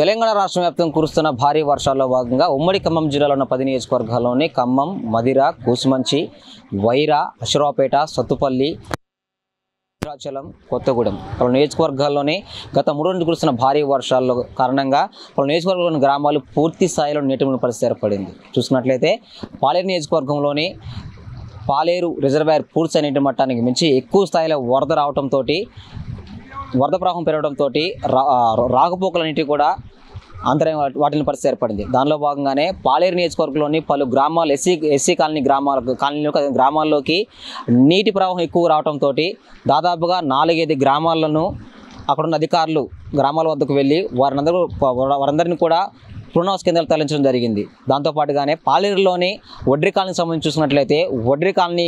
తెలంగాణ రాష్ట్ర వ్యాప్తంగా కురుస్తున్న భారీ వర్షాల్లో భాగంగా ఉమ్మడి ఖమ్మం జిల్లాలో ఉన్న 10 నియోజకవర్గాల్లోని ఖమ్మం, మదిర, కూసుమంచి, వైరా, అశ్వరావుపేట, సత్తుపల్లి, భద్రాచలం, కొత్తగూడెం పలు నియోజకవర్గాల్లోనే గత 3 రోజులు కురుస్తున్న భారీ వర్షాల కారణంగా పలు నియోజకవర్గంలోని గ్రామాలు పూర్తి స్థాయిలో నీటి మునిగిన పరిస్థితి ఏర్పడింది. చూసుకున్నట్లయితే పాలేరు నియోజకవర్గంలోని పాలేరు రిజర్వాయర్ పూర్తి నీటి మట్టానికి మించి ఎక్కువ స్థాయిలో వరద రావడంతో వరద ప్రవాహం పెరగడంతో రాకపోకల నీటి కూడా అంతరం వాటిని పరిస్థితి ఏర్పడింది. దానిలో భాగంగానే పాలేరు నియోజకవర్గంలోని పలు గ్రామాలు ఎస్సీ కాలనీ గ్రామాల్లోకి నీటి ప్రవాహం ఎక్కువ రావడంతో దాదాపుగా 4-5 గ్రామాలను అక్కడున్న అధికారులు గ్రామాల వద్దకు వెళ్ళి వారందరినీ కూడా పునరావాస కేంద్రాలు తరలించడం జరిగింది. దాంతోపాటుగానే పాలేరులోని వడ్రీ కాలనీకి సంబంధించి చూసినట్లయితే వడ్రీ కాలనీ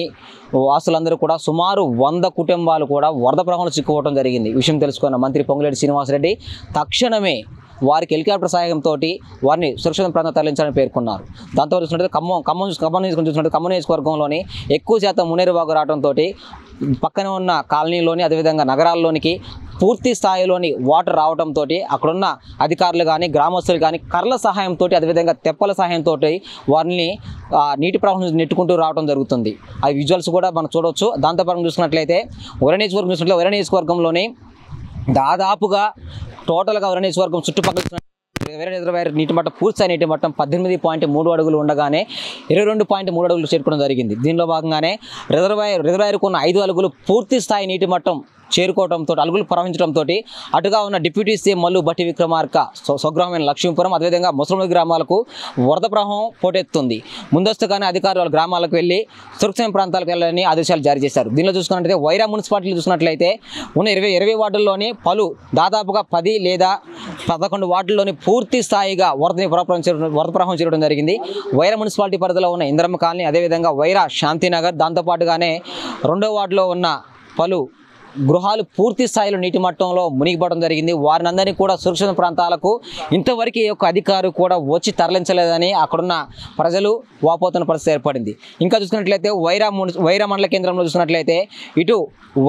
వాసులందరూ కూడా సుమారు 100 కుటుంబాలు కూడా వరద ప్రవాహంలో చిక్కుకోవడం జరిగింది. ఈ విషయం తెలుసుకున్న మంత్రి పొంగులేటి శ్రీనివాసరెడ్డి తక్షణమే వారికి హెలికాప్టర్ సహాయంతో వారిని సురక్షిత ప్రాంతం తరలించాలని పేర్కొన్నారు. దాంతో చూసినట్లయితే ఖమ్మం నియోజకవర్గంలోని ఎక్కువ శాతం మునేరువాగు రావడంతో పక్కన ఉన్న కాలనీలోని అదేవిధంగా నగరాల్లోనికి పూర్తి స్థాయిలోని వాటర్ రావడంతో అక్కడున్న అధికారులు కానీ గ్రామస్తులు కానీ కర్రల సహాయంతో అదేవిధంగా తెప్పల సహాయంతో వారిని నీటి ప్రవాహం నెట్టుకుంటూ రావడం జరుగుతుంది. ఆ విజువల్స్ కూడా మనం చూడవచ్చు. దాంతోపాటు చూసుకున్నట్లయితే వైరా నియోజకవర్గంలోని దాదాపుగా టోటల్గా వైరా నియోజకవర్గం చుట్టుపక్కల రిజర్వాయర్ నీటి మట్టం పూర్తి నీటి మట్టం 18.3 అడుగులు ఉండగానే 22.3 అడుగులు చేరుకోవడం జరిగింది. దీనిలో భాగంగానే రిజర్వాయర్కు ఉన్న 5 అడుగులు పూర్తి స్థాయి నీటి మట్టం చేరుకోవడంతో అలుగులు ప్రవహించడంతో అటుగా ఉన్న డిప్యూటీ సీఎం మల్లు భట్టి విక్రమార్క స్వగ్రామమైన లక్ష్మీపురం అదేవిధంగా ముసలి గ్రామాలకు వరద ప్రవాహం పోటెత్తుంది. ముందస్తుగానే అధికారులు గ్రామాలకు వెళ్ళి సురక్షిత ప్రాంతాలకు వెళ్ళాలని ఆదేశాలు జారీ చేశారు. దీనిలో చూసుకున్నట్లయితే వైరా మున్సిపాలిటీలు చూసినట్లయితే ఉన్న 20 వార్డుల్లోని దాదాపుగా 10 లేదా 11 వార్డుల్లోని పూర్తి స్థాయిగా వరద ప్రవాహం చేరడం జరిగింది. వైరా మున్సిపాలిటీ పరిధిలో ఉన్న ఇంద్రమ్మ కాలనీ అదేవిధంగా వైరా శాంతినగర్ దాంతోపాటుగానే 2వ వార్డులో ఉన్న పలు గృహాలు పూర్తి స్థాయిలో నీటి మట్టంలో మునిగిపోవడం జరిగింది. వారినందరినీ కూడా సురక్షిత ప్రాంతాలకు ఇంతవరకు ఈ యొక్క అధికారి కూడా వచ్చి తరలించలేదని అక్కడున్న ప్రజలు వాపోతున్న పరిస్థితి ఏర్పడింది. ఇంకా చూసుకున్నట్లయితే వైరా మండల కేంద్రంలో చూసుకున్నట్లయితే ఇటు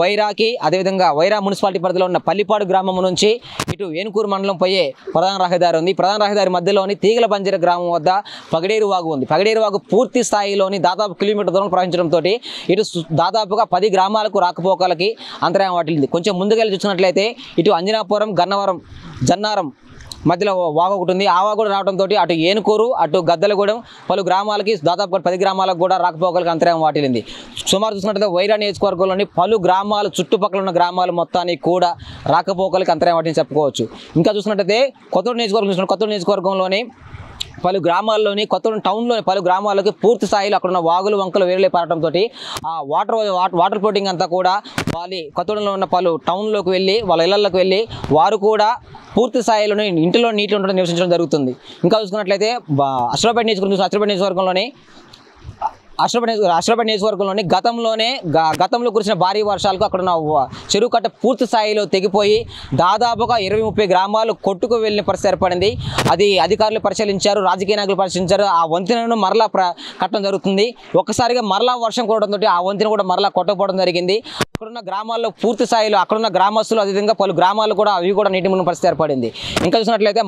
వైరాకి అదేవిధంగా వైరా మున్సిపాలిటీ పరిధిలో ఉన్న పల్లిపాడు గ్రామం నుంచి ఇటు ఏనుకూరు మండలం పోయే ప్రధాన రహదారి ఉంది. ప్రధాన రహదారి మధ్యలోని తీగల బంజర గ్రామం వద్ద పగడేరు వాగు ఉంది. పగడేరు వాగు పూర్తి స్థాయిలోని దాదాపు కిలోమీటర్ దూరం ప్రవహించడంతో ఇటు దాదాపుగా 10 గ్రామాలకు రాకపోకలకి అంతరాయం వాటిల్లింది. కొంచెం ముందుకెళ్ళి చూసినట్లయితే ఇటు అంజనాపురం, గన్నవరం, జన్నారం మధ్యలో వాగు ఒకటి ఉంది. ఆ వాగు కూడా రావడంతో అటు ఏనుకూరు అటు గద్దలగూడెం పలు గ్రామాలకి దాదాపు 10 గ్రామాలకు కూడా రాకపోకలకు అంతరాయం వాటిల్లింది. సుమారు చూసినట్లయితే వైరా నియోజకవర్గంలోని పలు గ్రామాలు చుట్టుపక్కల ఉన్న గ్రామాలు మొత్తానికి కూడా రాకపోకలకు అంతరాయం వాటిని చెప్పుకోవచ్చు. ఇంకా చూసినట్లయితే కొత్తూరు నియోజకవర్గంలోని పలు గ్రామాల్లోని కొత్తగూడెం టౌన్లోని పలు గ్రామాలకి పూర్తి స్థాయిలో అక్కడ ఉన్న వాగులు వంకలు వేరులే పారడంతో ఆ వాటర్ ఫ్లోటింగ్ అంతా కూడా కొత్తగూడెంలో ఉన్న పలు టౌన్లోకి వెళ్ళి వాళ్ళ ఇళ్లలోకి వెళ్ళి వారు కూడా పూర్తి స్థాయిలోని ఇంటిలో నీటిలో ఉండడం నివసించడం జరుగుతుంది. ఇంకా చూసుకున్నట్లయితే అశ్వరావుపేట నియోజకవర్గంలోని అశ్వరావుపేట నియోజకవర్గంలోని గతంలో కురిసిన భారీ వర్షాలకు అక్కడ ఉన్న చెరువు కట్ట పూర్తి స్థాయిలో తెగిపోయి దాదాపుగా 20-30 గ్రామాలు కొట్టుకు వెళ్ళిన పరిస్థితి ఏర్పడింది. అది అధికారులు పరిశీలించారు, రాజకీయ నాయకులు పరిశీలించారు. ఆ వంతెనను మరలా కట్టడం జరుగుతుంది. ఒక్కసారిగా మరలా వర్షం కొట్టడంతో ఆ వంతెన కూడా మరలా కొట్టకపోవడం జరిగింది. అక్కడున్న గ్రామాల్లో పూర్తి స్థాయిలో అక్కడున్న గ్రామస్తులు అదేవిధంగా పలు గ్రామాలు కూడా అవి కూడా నీటి మునిగిన పరిస్థితి ఏర్పడింది. ఇంకా చూసినట్లయితే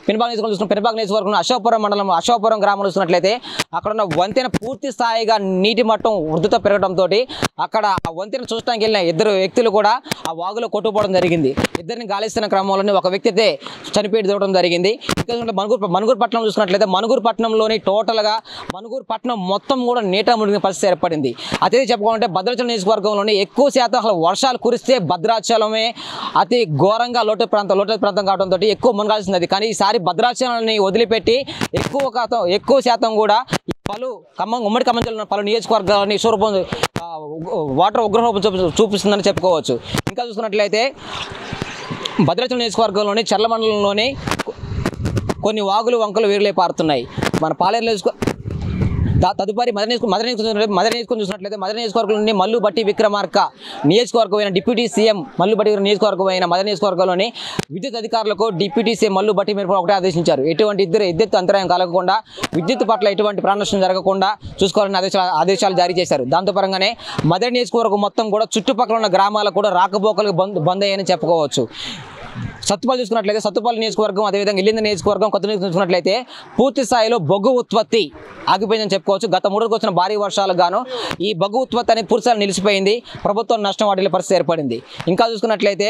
పెనుబాగ్ నియోజకవర్గం అశోకపురం గ్రామంలో చూసినట్లయితే అక్కడున్న వంతెన పూర్తి స్థాయిగా నీటి మట్టం వృద్ధితో పెరగడంతో అక్కడ ఆ వంతెన చూడటానికి వెళ్ళిన 2 వ్యక్తులు కూడా ఆ వాగులో కొట్టుకుపోవడం జరిగింది. ఇద్దరిని గాలిస్తున్న క్రమంలోనే ఒక వ్యక్తి అయితే చనిపోయి దూరడం జరిగింది. ఇంకా మనుగూరు పట్టణం చూసినట్లయితే మనుగూరు పట్టణంలోని టోటల్గా మనుగూరు పట్టణం మొత్తం కూడా నీట మునిగిన పరిస్థితి ఏర్పడింది. అదే చెప్పుకోవాలంటే భద్రాచలం నియోజకవర్గంలోని ఎక్కువ శాతం అసలు వర్షాలు కురిస్తే భద్రాచలమే అతి ఘోరంగా లోటు ప్రాంతం కావడంతో ఎక్కువ మునగాల్సింది. కానీ ఈసారి భద్రాచలాన్ని వదిలిపెట్టి ఎక్కువ శాతం కూడా ఉమ్మడి ఖమ్మం జిల్లా పలు నియోజకవర్గాలని వాటర్ ఉగ్రరూపం చూపిస్తుందని చెప్పుకోవచ్చు. ఇంకా చూసుకున్నట్లయితే భద్రాచలం నియోజకవర్గంలోని చర్ల మండలంలోని కొన్ని వాగులు వంకలు వేరులే పారుతున్నాయి. మన పాలేరు తదుపరి మదన చూసినట్లయితే మదన నియోజకవర్గంలోని మల్లు భట్టి విక్రమార్క నియోజకవర్గమైన డిప్యూటీ సీఎం మల్లు భట్టి నియోజకవర్గమైన మదన నియోజకవర్గంలోని విద్యుత్ అధికారులకు డిప్యూటీ సీఎం మల్లు భట్టి మీరు ఒకటే ఆదేశించారు. ఎటువంటి విద్యుత్ అంతరాయం కలగకుండా విద్యుత్ పట్ల ఎటువంటి ప్రాణ నష్టం జరగకుండా చూసుకోవాలని ఆదేశాలు జారీ చేశారు. దాంతో పరంగానే మదన నియోజకవర్గం మొత్తం కూడా చుట్టుపక్కల ఉన్న గ్రామాలకు కూడా రాకపోకలకు బంద్ అయ్యాయని చెప్పుకోవచ్చు. సత్తుపల్లి చూసుకున్నట్లయితే సత్తుపల్లి నియోజకవర్గం, అదేవిధంగా ఇల్లింద నియోజకవర్గం, కొత్త చూసుకున్నట్లయితే పూర్తి స్థాయిలో బొగ్గు ఉత్పత్తి ఆగిపోయిందని చెప్పుకోవచ్చు. గత 3 రోజులకు వచ్చిన భారీ వర్షాలకు గాను ఈ బొగ్గు ఉత్పత్తి అనేది పూర్తి స్థాయిలో నిలిచిపోయింది. ప్రభుత్వం నష్టం వాటిల్లే పరిస్థితి ఏర్పడింది. ఇంకా చూసుకున్నట్లయితే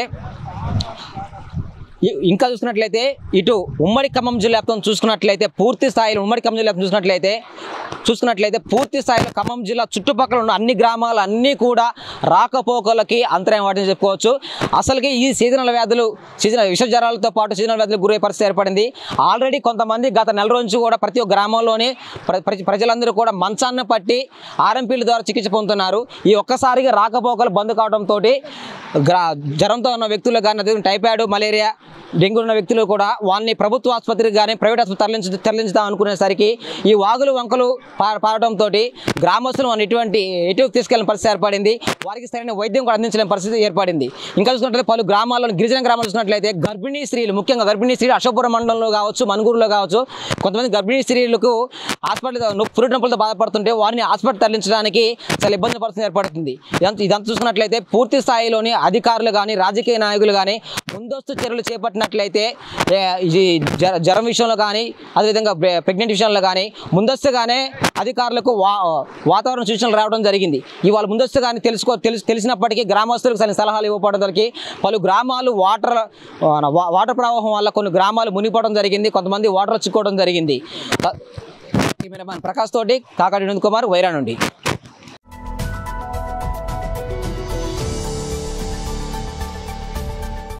ఇటు ఉమ్మడి ఖమ్మం జిల్లా వ్యాప్తం చూసుకున్నట్లయితే పూర్తి స్థాయిలో పూర్తి స్థాయిలో ఖమ్మం జిల్లా చుట్టుపక్కల ఉన్న అన్ని గ్రామాలు అన్నీ కూడా రాకపోకలకి అంతరాయం వాటిని చెప్పుకోవచ్చు. అసలుకి ఈ సీజనల్ విష జ్వరాలతో పాటు సీజనల్ వ్యాధులకు గురయ్యే పరిస్థితి ఏర్పడింది. ఆల్రెడీ కొంతమంది గత నెల రోజు కూడా ప్రతి ఒక్క గ్రామంలోనే ప్రజలందరూ కూడా మంచాన్ని పట్టి ఆర్ఎంపీల ద్వారా చికిత్స పొందుతున్నారు. ఈ ఒక్కసారిగా రాకపోకలు బంద్ కావడంతో జ్వరంతో ఉన్న వ్యక్తులు కానీ, అదే టైఫాయిడ్, మలేరియా, డెంగ్యూ ఉన్న వ్యక్తులు కూడా వాళ్ళని ప్రభుత్వ ఆసుపత్రికి కానీ ప్రైవేట్ ఆసుపత్రి తరలించుదాం అనుకునేసరికి ఈ వాగులు వంకలు పారడంతో గ్రామస్తులు ఎటు తీసుకెళ్లిన పరిస్థితి ఏర్పడింది. వారికి సరైన వైద్యం కూడా అందించలేని పరిస్థితి ఏర్పడింది. ఇంకా చూసుకున్నట్లయితే పలు గ్రామాల్లో, గిరిజన గ్రామాలు చూసినట్లయితే గర్భిణీ స్త్రీలు, ముఖ్యంగా గర్భిణీ స్త్రీలు అశోకపురం మండలంలో కావచ్చు, మనుగూరులో కావచ్చు, కొంతమంది గర్భిణీ స్త్రీలకు హాస్పిటల్ పురుటి నొప్పులతో బాధపడుతుంటే వారిని హాస్పిటల్ తరలించడానికి చాలా ఇబ్బంది పరిస్థితి ఏర్పడుతుంది. ఇదంతా చూసుకున్నట్లయితే పూర్తి స్థాయిలోని అధికారులు కానీ, రాజకీయ నాయకులు కానీ ముందస్తు చర్యలు చేపట్టినట్లయితే జ్వరం విషయంలో కానీ, అదేవిధంగా ప్రెగ్నెంట్ విషయంలో కానీ ముందస్తుగానే అధికారులకు వాతావరణ సూచనలు రావడం జరిగింది. ఇవాళ ముందస్తుగానే తెలిసినప్పటికీ గ్రామస్తులకు సలహాలు ఇవ్వబడడానికి పలు గ్రామాలు వాటర్ ప్రవాహం వల్ల కొన్ని గ్రామాలు మునిగిపోవడం జరిగింది. కొంతమంది వాటర్ చిక్కోవడం జరిగింది. కెమెరామెన్ ప్రకాష్ తోటి కాకాడి వినోద్ కుమార్, వైరా నుండి.